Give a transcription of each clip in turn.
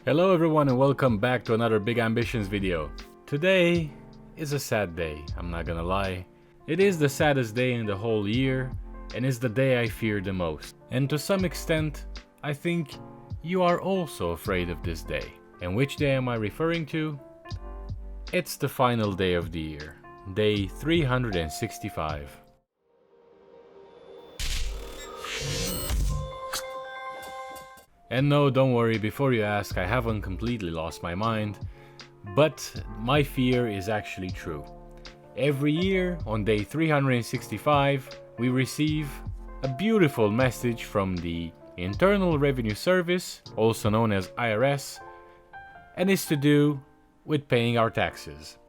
Hello everyone and welcome back to another Big Ambitions video. Today is a sad day, I'm not gonna lie. It is the saddest day in the whole year and is the day I fear the most. And to some extent, I think you are also afraid of this day. And which day am I referring to? It's the final day of the year, day 365. And no, don't worry, before you ask, I haven't completely lost my mind, but my fear is actually true. Every year, on day 365, we receive a beautiful message from the Internal Revenue Service, also known as IRS, and it's to do with paying our taxes.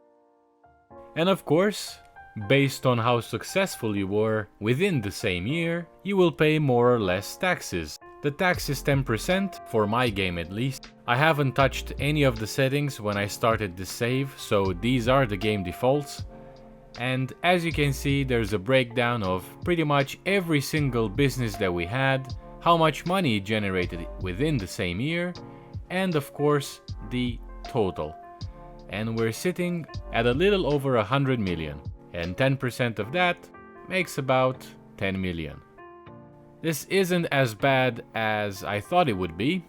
And of course, based on how successful you were within the same year, you will pay more or less taxes. The tax is 10%, for my game at least. I haven't touched any of the settings when I started this save, so these are the game defaults. And as you can see, there's a breakdown of pretty much every single business that we had, how much money it generated within the same year, and of course, the total. And we're sitting at a little over 100 million, and 10% of that makes about 10 million. This isn't as bad as I thought it would be,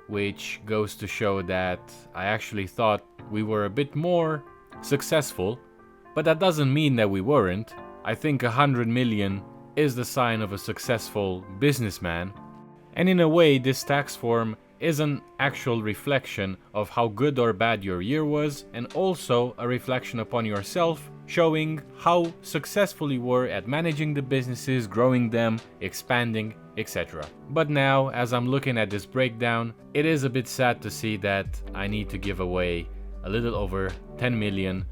which goes to show that I actually thought we were a bit more successful, but that doesn't mean that we weren't. I think 100 million is the sign of a successful businessman, and in a way this tax form is an actual reflection of how good or bad your year was, and also a reflection upon yourself, showing how successful you were at managing the businesses, growing them, expanding, etc. But now, as I'm looking at this breakdown, it is a bit sad to see that I need to give away a little over 10 million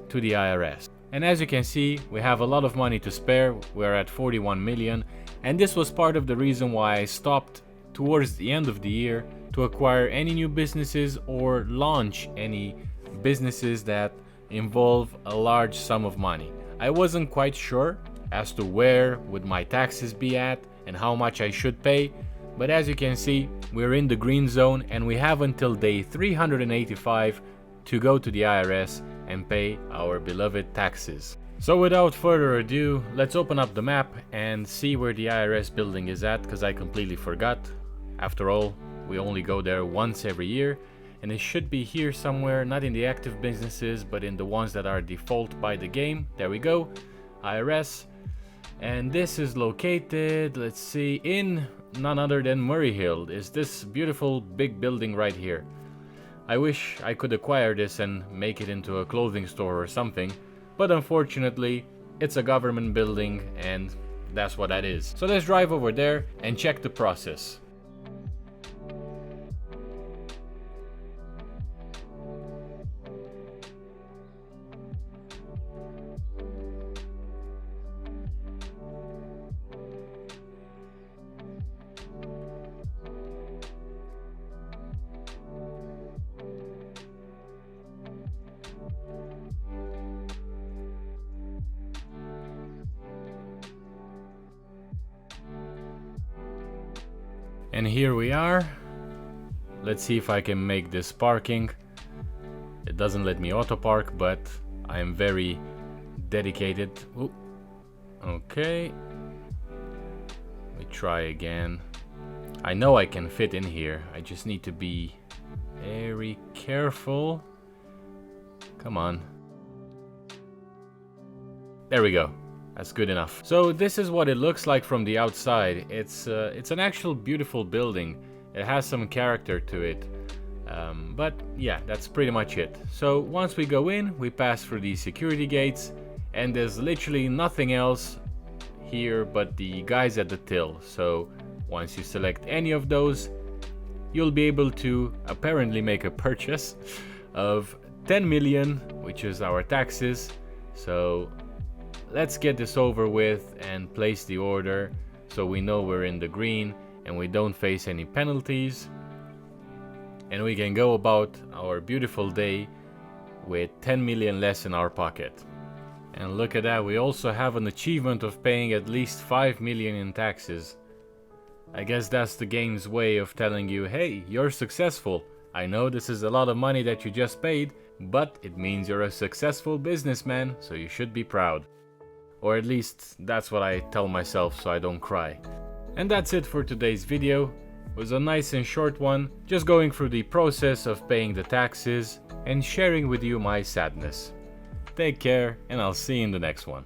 to the IRS. And as you can see, we have a lot of money to spare. We're at 41 million, and this was part of the reason why I stopped towards the end of the year to acquire any new businesses or launch any businesses that involve a large sum of money. I wasn't quite sure as to where would my taxes be at and how much I should pay, but as you can see, we're in the green zone and we have until day 385 to go to the IRS and pay our beloved taxes. So without further ado, let's open up the map and see where the IRS building is at, because I completely forgot. After all, we only go there once every year, and it should be here somewhere, not in the active businesses, but in the ones that are default by the game. There we go, IRS. And this is located, let's see, in none other than Murray Hill. Is this beautiful big building right here. I wish I could acquire this and make it into a clothing store or something, but unfortunately, it's a government building and that's what that is. So let's drive over there and check the process. And here we are. Let's see if I can make this parking. It doesn't let me auto park, but I am very dedicated. Ooh. Okay. Let me try again. I know I can fit in here. I just need to be very careful. Come on. There we go. That's good enough. So this is what it looks like from the outside. It's an actual beautiful building. It has some character to it. But yeah, that's pretty much it. So once we go in, we pass through these security gates, and there's literally nothing else here but the guys at the till. So once you select any of those, you'll be able to apparently make a purchase of 10 million, which is our taxes. So let's get this over with and place the order so we know we're in the green and we don't face any penalties. And we can go about our beautiful day with 10 million less in our pocket. And look at that, we also have an achievement of paying at least 5 million in taxes. I guess that's the game's way of telling you, hey, you're successful. I know this is a lot of money that you just paid, but it means you're a successful businessman, so you should be proud. Or at least that's what I tell myself so I don't cry. And that's it for today's video. It was a nice and short one, just going through the process of paying the taxes and sharing with you my sadness. Take care, and I'll see you in the next one.